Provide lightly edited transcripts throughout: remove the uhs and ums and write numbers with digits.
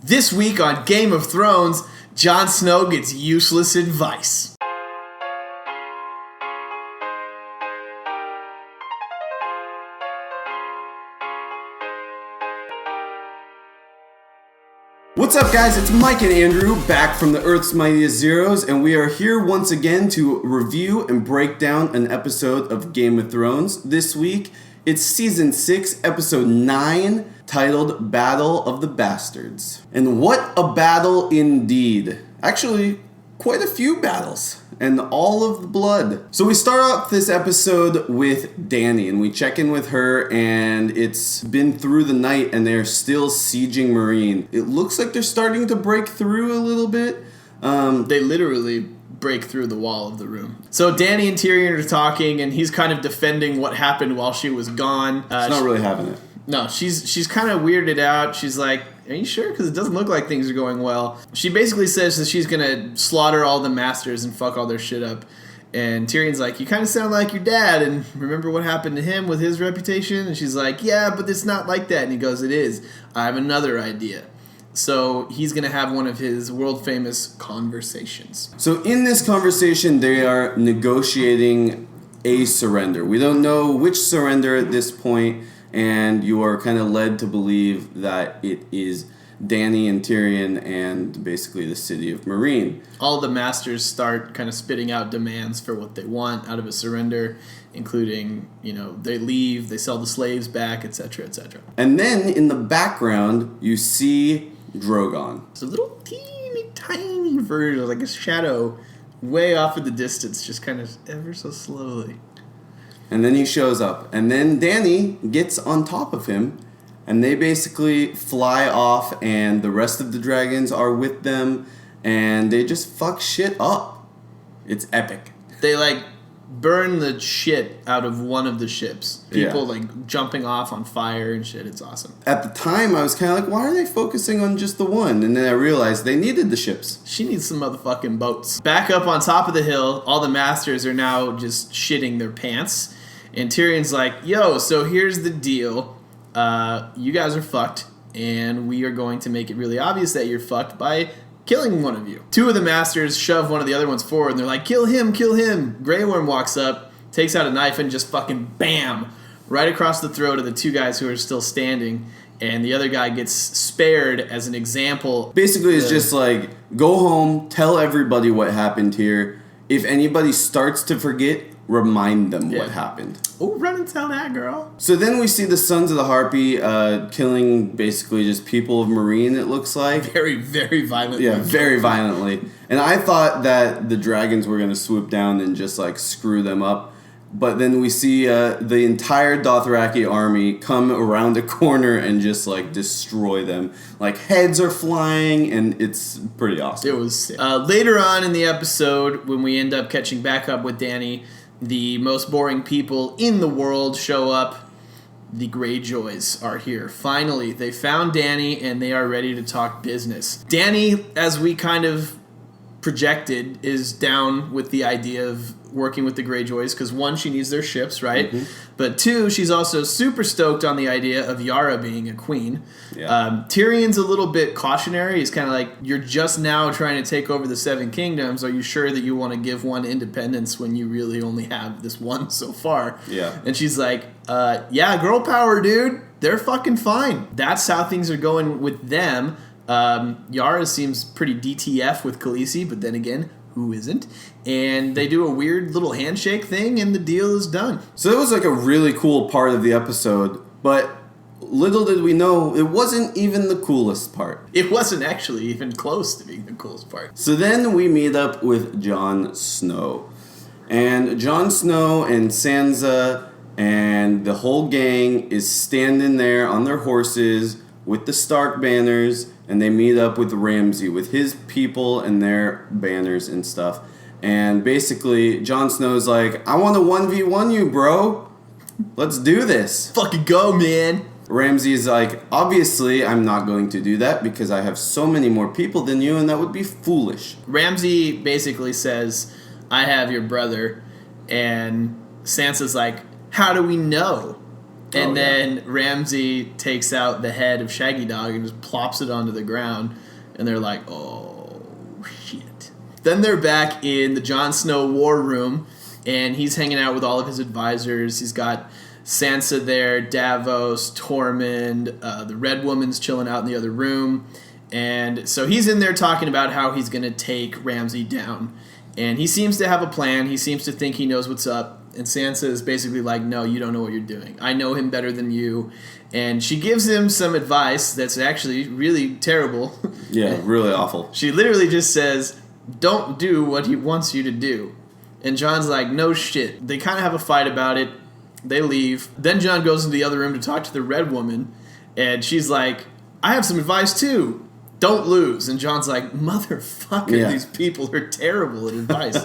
This week on Game of Thrones, Jon Snow gets useless advice. What's up, guys? It's Mike and Andrew back from the Earth's Mightiest Zeros, and we are here once again to review and break down an episode of Game of Thrones. This week, it's Season 6, Episode 9, titled Battle of the Bastards. And what a battle indeed. Actually, quite a few battles. And all of the blood. So we start off this episode with Dany, and we check in with her, and it's been through the night, and they're still sieging Meereen. It looks like they're starting to break through a little bit. They literally break through the wall of the room. So Dany and Tyrion are talking, and he's kind of defending what happened while she was gone. She's not really having it. No, she's kind of weirded out. She's like, are you sure? Because it doesn't look like things are going well. She basically says that she's going to slaughter all the masters and fuck all their shit up. And Tyrion's like, you kind of sound like your dad, and remember what happened to him with his reputation? And she's like, yeah, but it's not like that. And he goes, it is. I have another idea. So he's going to have one of his world-famous conversations. So in this conversation, they are negotiating a surrender. We don't know which surrender at this point, and you are kind of led to believe that it is Dany and Tyrion and basically the city of Meereen. All the masters start kind of spitting out demands for what they want out of a surrender, including, they leave, they sell the slaves back, etc., etc. And then in the background, you see Drogon. It's a little teeny tiny version, like a shadow way off in the distance, just kind of ever so slowly. And then he shows up. And then Dany gets on top of him. And they basically fly off. And the rest of the dragons are with them. And they just fuck shit up. It's epic. They, burn the shit out of one of the ships. People, jumping off on fire and shit. It's awesome. At the time, I was kind of like, why are they focusing on just the one? And then I realized they needed the ships. She needs some motherfucking boats. Back up on top of the hill, all the masters are now just shitting their pants. And Tyrion's like, yo, so here's the deal. You guys are fucked, and we are going to make it really obvious that you're fucked by killing one of you. Two of the masters shove one of the other ones forward, and they're like, kill him, kill him. Grey Worm walks up, takes out a knife, and just fucking bam, right across the throat of the two guys who are still standing. And the other guy gets spared as an example. Basically, it's just like, go home, tell everybody what happened here. If anybody starts to forget, remind them what happened. Oh, run and tell that girl. So then we see the Sons of the Harpy killing basically just people of Meereen, it looks like. Very, very violently. Yeah, very violently. And I thought that the dragons were going to swoop down and just screw them up. But then we see the entire Dothraki army come around a corner and just destroy them. Heads are flying, and it's pretty awesome. It was sick. Later on in the episode, when we end up catching back up with Dany, the most boring people in the world show up. The Greyjoys are here. Finally, they found Dany, and they are ready to talk business. Dany, as we kind of projected, is down with the idea of working with the Greyjoys, because one, she needs their ships, right? Mm-hmm. But two, she's also super stoked on the idea of Yara being a queen. Yeah. Tyrion's a little bit cautionary. He's kind of like, you're just now trying to take over the Seven Kingdoms. Are you sure that you want to give one independence when you really only have this one so far? Yeah. And she's like, yeah, girl power, dude. They're fucking fine. That's how things are going with them. Yara seems pretty DTF with Khaleesi, but then again, who isn't? And they do a weird little handshake thing, and the deal is done. So it was a really cool part of the episode, but little did we know, it wasn't even the coolest part. It wasn't actually even close to being the coolest part. So then we meet up with Jon Snow. And Jon Snow and Sansa and the whole gang is standing there on their horses with the Stark banners, and they meet up with Ramsay with his people and their banners and stuff. And basically, Jon Snow's like, I want to 1v1 you, bro. Let's do this. Fucking go, man. Ramsay's like, obviously, I'm not going to do that because I have so many more people than you, and that would be foolish. Ramsay basically says, I have your brother. And Sansa's like, how do we know? And then Ramsay takes out the head of Shaggy Dog and just plops it onto the ground. And they're like, oh, shit. Then they're back in the Jon Snow war room, and he's hanging out with all of his advisors. He's got Sansa there, Davos, Tormund, the Red Woman's chilling out in the other room. And so he's in there talking about how he's going to take Ramsay down. And he seems to have a plan. He seems to think he knows what's up. And Sansa is basically like, no, you don't know what you're doing. I know him better than you. And she gives him some advice that's actually really terrible. Yeah, really awful. She literally just says, don't do what he wants you to do. And Jon's like, no shit. They kind of have a fight about it. They leave. Then Jon goes into the other room to talk to the Red Woman. And she's like, I have some advice too. Don't lose. And Jon's like, motherfucker, these people are terrible at advice.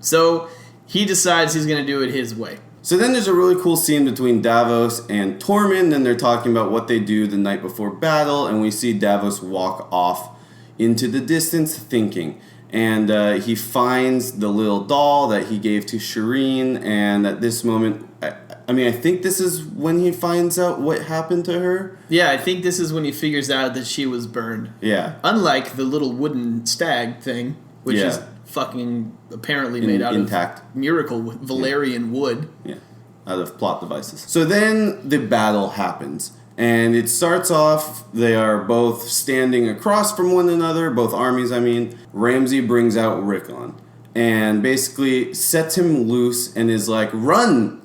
So he decides he's going to do it his way. So then there's a really cool scene between Davos and Tormund, and they're talking about what they do the night before battle, and we see Davos walk off into the distance thinking. And he finds the little doll that he gave to Shireen, and at this moment, I think this is when he finds out what happened to her. Yeah, I think this is when he figures out that she was burned. Yeah. Unlike the little wooden stag thing, which is fucking apparently made out intact. of miracle Valerian wood. Yeah, out of plot devices. So then the battle happens. And it starts off, they are both standing across from one another, both armies, I mean. Ramsay brings out Rickon and basically sets him loose and is like, run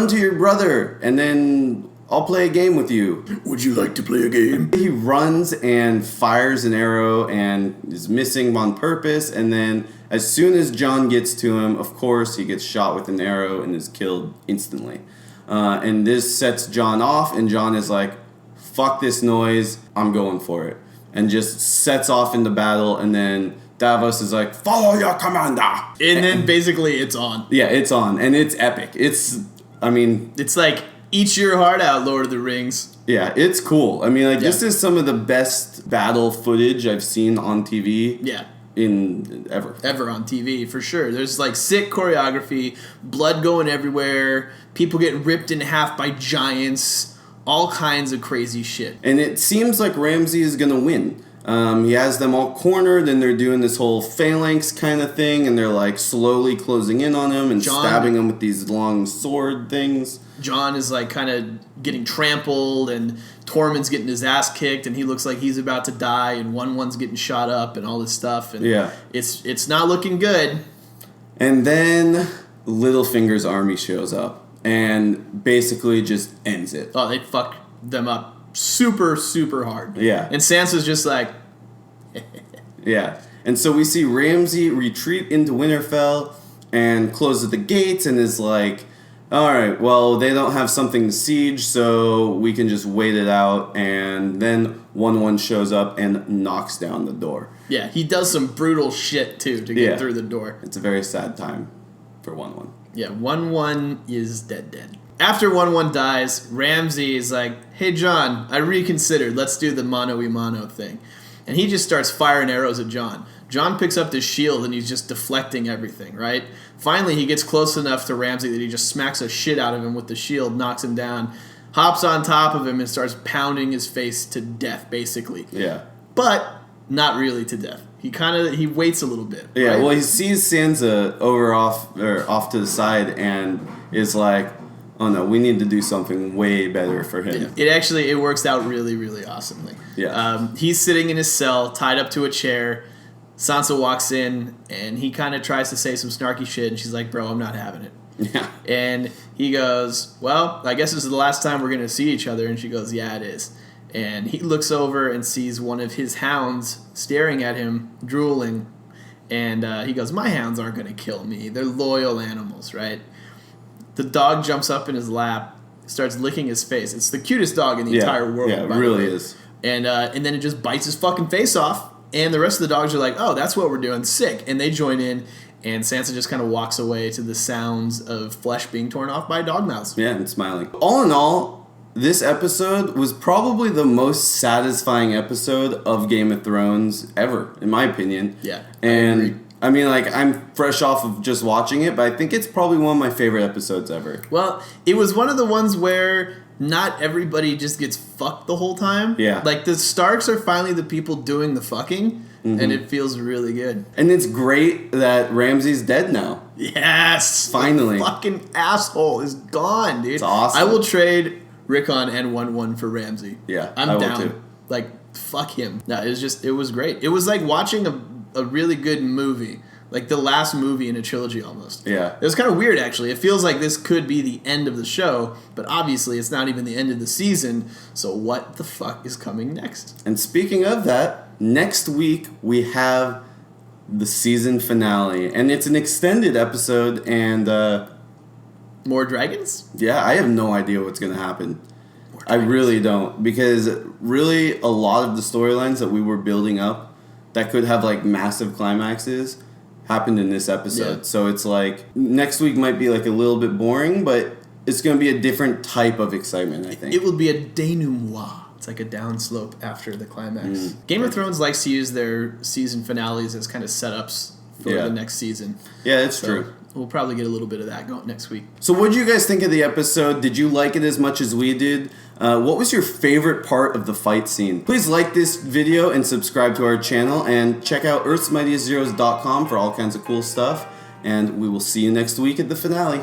to your brother, and then I'll play a game with you. Would you like to play a game? He runs and fires an arrow and is missing on purpose, and then as soon as Jon gets to him, of course, he gets shot with an arrow and is killed instantly. And this sets Jon off, and Jon is like, fuck this noise, I'm going for it. And just sets off into battle, and then Davos is like, follow your commander. And then basically it's on. Yeah, it's on, and it's epic. It's like, eat your heart out, Lord of the Rings. Yeah, it's cool. This is some of the best battle footage I've seen on TV. Yeah. Ever on TV, for sure. There's like sick choreography, blood going everywhere, people get ripped in half by giants, all kinds of crazy shit. And it seems like Ramsay is gonna win. He has them all cornered, and they're doing this whole phalanx kind of thing, and they're like slowly closing in on him and stabbing him with these long sword things. Jon is like kind of getting trampled, and Tormund's getting his ass kicked, and he looks like he's about to die, and one's getting shot up, and all this stuff. And it's not looking good. And then Littlefinger's army shows up and basically just ends it. Oh, they fuck them up super, super hard. Yeah. And Sansa's just like... Yeah. And so we see Ramsay retreat into Winterfell and closes the gates and is like, all right, well, they don't have something to siege, so we can just wait it out. And then 1-1 shows up and knocks down the door. Yeah, he does some brutal shit, too, to get through the door. It's a very sad time for 1-1. Yeah, 1-1 is dead. After 1-1 dies, Ramsay is like, hey, Jon, I reconsidered. Let's do the mano-a-mano thing. And he just starts firing arrows at Jon. Jon picks up this shield, and he's just deflecting everything, right? Finally, he gets close enough to Ramsay that he just smacks a shit out of him with the shield, knocks him down, hops on top of him, and starts pounding his face to death, basically. Yeah. But not really to death. He waits a little bit. Yeah, right? well, he sees Sansa off to the side and is like, oh no, we need to do something way better for him. Yeah. It works out really, really awesomely. Yeah. He's sitting in his cell, tied up to a chair. Sansa walks in, and he kind of tries to say some snarky shit, and she's like, bro, I'm not having it. Yeah. And he goes, well, I guess this is the last time we're going to see each other. And she goes, yeah, it is. And he looks over and sees one of his hounds staring at him, drooling. And he goes, my hounds aren't going to kill me. They're loyal animals, right? The dog jumps up in his lap, starts licking his face. It's the cutest dog in the entire world. Yeah, it really is. And then it just bites his fucking face off. And the rest of the dogs are like, oh, that's what we're doing. Sick. And they join in. And Sansa just kind of walks away to the sounds of flesh being torn off by dog mouths. Yeah, and smiling. All in all, this episode was probably the most satisfying episode of Game of Thrones ever, in my opinion. Yeah, and I mean, like, I'm fresh off of just watching it, but I think it's probably one of my favorite episodes ever. Well, it was one of the ones where not everybody just gets fucked the whole time. Yeah. Like, the Starks are finally the people doing the fucking, and it feels really good. And it's great that Ramsay's dead now. Yes! Finally. The fucking asshole is gone, dude. It's awesome. I will trade Rickon and 1-1 for Ramsay. Yeah, I'm I will down. too. Like, fuck him. No, it was great. It was like watching a really good movie. Like the last movie in a trilogy almost. Yeah. It was kind of weird, actually. It feels like this could be the end of the show, but obviously it's not even the end of the season, so what the fuck is coming next? And speaking of that, next week we have the season finale, and it's an extended episode, and More dragons? yeah, I have no idea what's going to happen. I really don't, because really a lot of the storylines that we were building up that could have like massive climaxes happened in this episode. Yeah. So it's like next week might be like a little bit boring, but it's going to be a different type of excitement, I think. It will be a denouement. It's like a downslope after the climax. Game of Thrones likes to use their season finales as kind of setups for Yeah. the next season. Yeah, it's So true. we'll probably get a little bit of that going next week. So what did you guys think of the episode? Did you like it as much as we did? What was your favorite part of the fight scene? Please like this video and subscribe to our channel, and check out earthsmightiestzeros.com for all kinds of cool stuff. And we will see you next week at the finale.